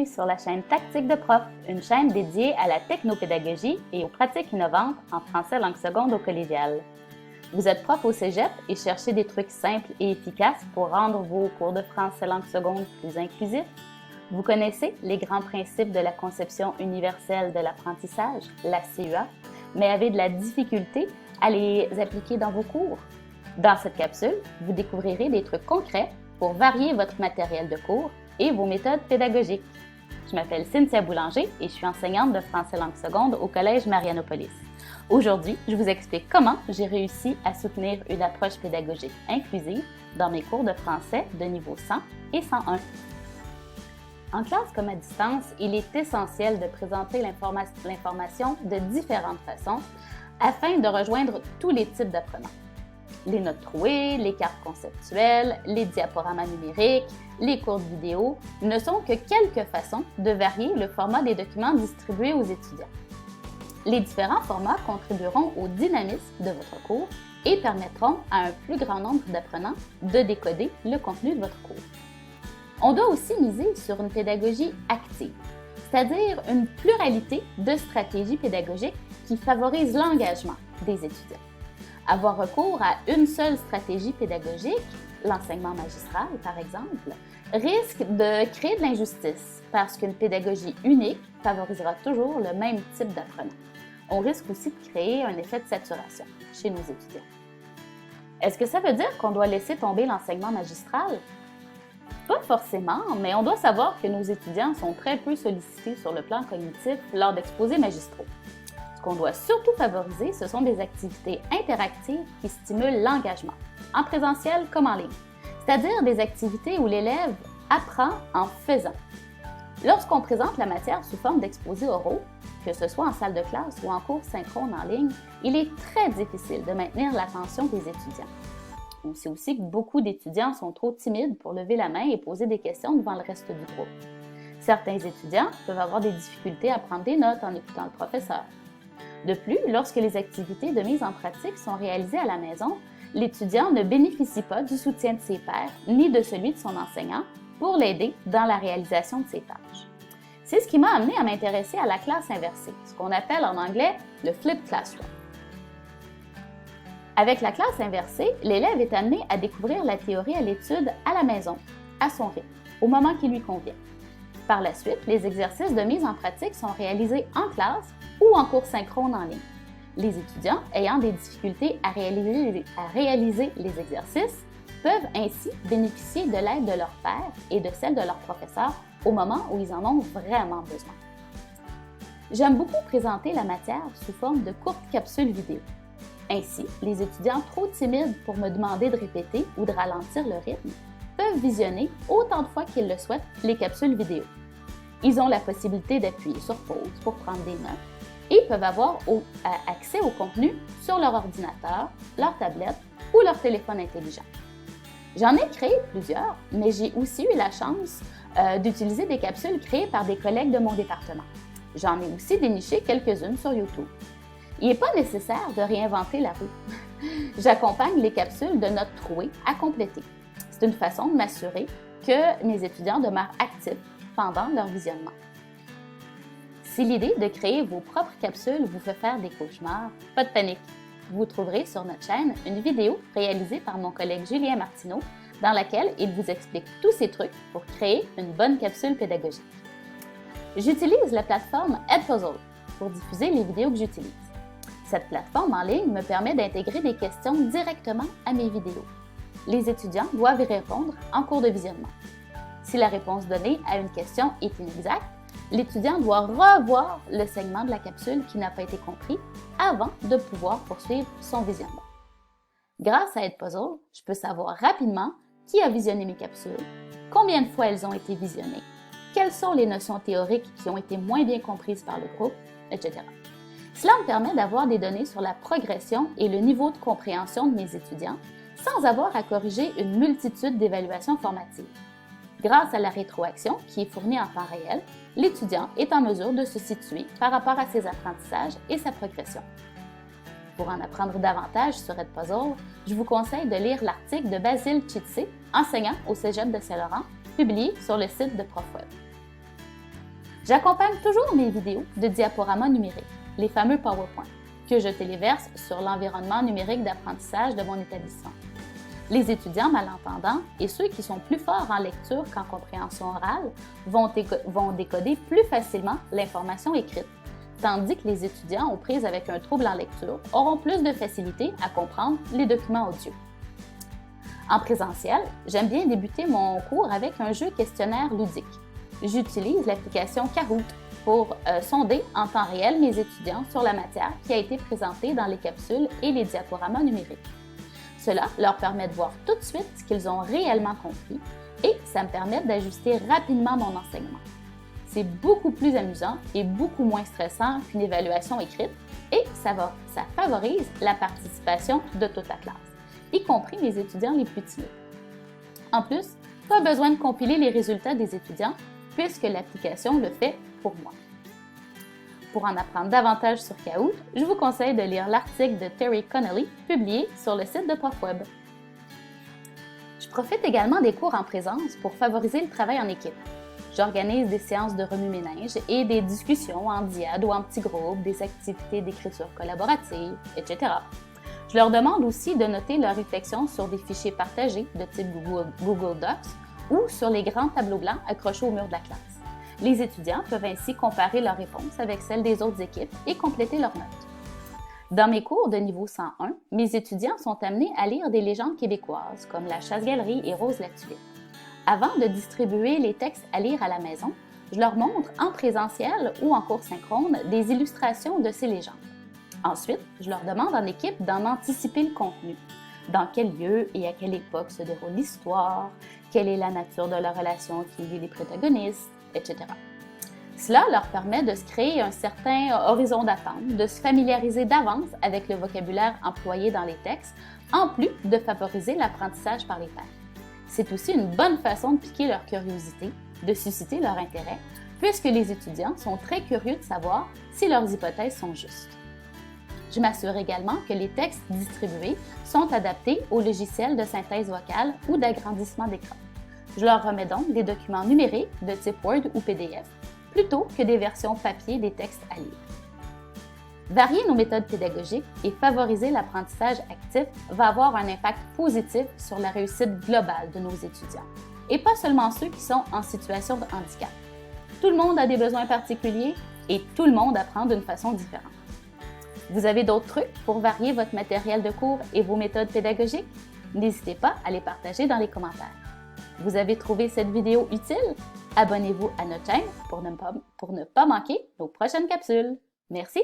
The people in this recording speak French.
Sur la chaîne Tactique de prof, une chaîne dédiée à la technopédagogie et aux pratiques innovantes en français langue seconde au collégial. Vous êtes prof au cégep et cherchez des trucs simples et efficaces pour rendre vos cours de français langue seconde plus inclusifs? Vous connaissez les grands principes de la conception universelle de l'apprentissage, la CUA, mais avez de la difficulté à les appliquer dans vos cours? Dans cette capsule, vous découvrirez des trucs concrets pour varier votre matériel de cours et vos méthodes pédagogiques. Je m'appelle Cynthia Boulanger et je suis enseignante de français langue seconde au Collège Marianopolis. Aujourd'hui, je vous explique comment j'ai réussi à soutenir une approche pédagogique inclusive dans mes cours de français de niveau 100 et 101. En classe comme à distance, il est essentiel de présenter l'information de différentes façons afin de rejoindre tous les types d'apprenants. Les notes trouées, les cartes conceptuelles, les diaporamas numériques, les courtes vidéos ne sont que quelques façons de varier le format des documents distribués aux étudiants. Les différents formats contribueront au dynamisme de votre cours et permettront à un plus grand nombre d'apprenants de décoder le contenu de votre cours. On doit aussi miser sur une pédagogie active, c'est-à-dire une pluralité de stratégies pédagogiques qui favorisent l'engagement des étudiants. Avoir recours à une seule stratégie pédagogique, l'enseignement magistral par exemple, risque de créer de l'injustice parce qu'une pédagogie unique favorisera toujours le même type d'apprenant. On risque aussi de créer un effet de saturation chez nos étudiants. Est-ce que ça veut dire qu'on doit laisser tomber l'enseignement magistral? Pas forcément, mais on doit savoir que nos étudiants sont très peu sollicités sur le plan cognitif lors d'exposés magistraux. Ce qu'on doit surtout favoriser, ce sont des activités interactives qui stimulent l'engagement, en présentiel comme en ligne, c'est-à-dire des activités où l'élève apprend en faisant. Lorsqu'on présente la matière sous forme d'exposés oraux, que ce soit en salle de classe ou en cours synchrone en ligne, il est très difficile de maintenir l'attention des étudiants. On sait aussi que beaucoup d'étudiants sont trop timides pour lever la main et poser des questions devant le reste du groupe. Certains étudiants peuvent avoir des difficultés à prendre des notes en écoutant le professeur. De plus, lorsque les activités de mise en pratique sont réalisées à la maison, l'étudiant ne bénéficie pas du soutien de ses pairs ni de celui de son enseignant pour l'aider dans la réalisation de ses tâches. C'est ce qui m'a amené à m'intéresser à la classe inversée, ce qu'on appelle en anglais le flipped classroom. Avec la classe inversée, l'élève est amené à découvrir la théorie à l'étude à la maison, à son rythme, au moment qui lui convient. Par la suite, les exercices de mise en pratique sont réalisés en classe ou en cours synchrone en ligne. Les étudiants ayant des difficultés à réaliser les exercices peuvent ainsi bénéficier de l'aide de leurs pairs et de celle de leurs professeurs au moment où ils en ont vraiment besoin. J'aime beaucoup présenter la matière sous forme de courtes capsules vidéo. Ainsi, les étudiants trop timides pour me demander de répéter ou de ralentir le rythme peuvent visionner autant de fois qu'ils le souhaitent les capsules vidéo. Ils ont la possibilité d'appuyer sur pause pour prendre des notes et peuvent avoir accès au contenu sur leur ordinateur, leur tablette ou leur téléphone intelligent. J'en ai créé plusieurs, mais j'ai aussi eu la chance d'utiliser des capsules créées par des collègues de mon département. J'en ai aussi déniché quelques-unes sur YouTube. Il n'est pas nécessaire de réinventer la roue. J'accompagne les capsules de notes trouées à compléter. C'est une façon de m'assurer que mes étudiants demeurent actifs pendant leur visionnement. Si l'idée de créer vos propres capsules vous fait faire des cauchemars, pas de panique. Vous trouverez sur notre chaîne une vidéo réalisée par mon collègue Julien Martineau dans laquelle il vous explique tous ces trucs pour créer une bonne capsule pédagogique. J'utilise la plateforme Edpuzzle pour diffuser les vidéos que j'utilise. Cette plateforme en ligne me permet d'intégrer des questions directement à mes vidéos. Les étudiants doivent y répondre en cours de visionnement. Si la réponse donnée à une question est inexacte, l'étudiant doit revoir le segment de la capsule qui n'a pas été compris avant de pouvoir poursuivre son visionnement. Grâce à Edpuzzle, je peux savoir rapidement qui a visionné mes capsules, combien de fois elles ont été visionnées, quelles sont les notions théoriques qui ont été moins bien comprises par le groupe, etc. Cela me permet d'avoir des données sur la progression et le niveau de compréhension de mes étudiants sans avoir à corriger une multitude d'évaluations formatives. Grâce à la rétroaction qui est fournie en temps réel, l'étudiant est en mesure de se situer par rapport à ses apprentissages et sa progression. Pour en apprendre davantage sur Edpuzzle, je vous conseille de lire l'article de Basile Chitsé, enseignant au Cégep de Saint-Laurent, publié sur le site de ProfWeb. J'accompagne toujours mes vidéos de diaporamas numériques, les fameux PowerPoint, que je téléverse sur l'environnement numérique d'apprentissage de mon établissement. Les étudiants malentendants et ceux qui sont plus forts en lecture qu'en compréhension orale vont décoder plus facilement l'information écrite, tandis que les étudiants aux prises avec un trouble en lecture auront plus de facilité à comprendre les documents audio. En présentiel, j'aime bien débuter mon cours avec un jeu questionnaire ludique. J'utilise l'application Kahoot pour sonder en temps réel mes étudiants sur la matière qui a été présentée dans les capsules et les diaporamas numériques. Cela leur permet de voir tout de suite ce qu'ils ont réellement compris et ça me permet d'ajuster rapidement mon enseignement. C'est beaucoup plus amusant et beaucoup moins stressant qu'une évaluation écrite et ça favorise la participation de toute la classe, y compris les étudiants les plus timides. En plus, pas besoin de compiler les résultats des étudiants puisque l'application le fait pour moi. Pour en apprendre davantage sur Kahoot, je vous conseille de lire l'article de Terry Connelly publié sur le site de ProfWeb. Je profite également des cours en présence pour favoriser le travail en équipe. J'organise des séances de remue-ménage et des discussions en diade ou en petits groupes, des activités d'écriture collaborative, etc. Je leur demande aussi de noter leurs réflexions sur des fichiers partagés de type Google Docs ou sur les grands tableaux blancs accrochés au mur de la classe. Les étudiants peuvent ainsi comparer leurs réponses avec celles des autres équipes et compléter leurs notes. Dans mes cours de niveau 101, mes étudiants sont amenés à lire des légendes québécoises comme La Chasse-Galerie et Rose la Tulipe. Avant de distribuer les textes à lire à la maison, je leur montre en présentiel ou en cours synchrone des illustrations de ces légendes. Ensuite, je leur demande en équipe d'en anticiper le contenu. Dans quel lieu et à quelle époque se déroule l'histoire, quelle est la nature de la relation qui lie les protagonistes, etc. Cela leur permet de se créer un certain horizon d'attente, de se familiariser d'avance avec le vocabulaire employé dans les textes, en plus de favoriser l'apprentissage par les pairs. C'est aussi une bonne façon de piquer leur curiosité, de susciter leur intérêt, puisque les étudiants sont très curieux de savoir si leurs hypothèses sont justes. Je m'assure également que les textes distribués sont adaptés aux logiciels de synthèse vocale ou d'agrandissement d'écran. Je leur remets donc des documents numériques de type Word ou PDF, plutôt que des versions papier des textes à lire. Varier nos méthodes pédagogiques et favoriser l'apprentissage actif va avoir un impact positif sur la réussite globale de nos étudiants, et pas seulement ceux qui sont en situation de handicap. Tout le monde a des besoins particuliers et tout le monde apprend d'une façon différente. Vous avez d'autres trucs pour varier votre matériel de cours et vos méthodes pédagogiques? N'hésitez pas à les partager dans les commentaires. Vous avez trouvé cette vidéo utile? Abonnez-vous à notre chaîne pour ne pas manquer nos prochaines capsules. Merci!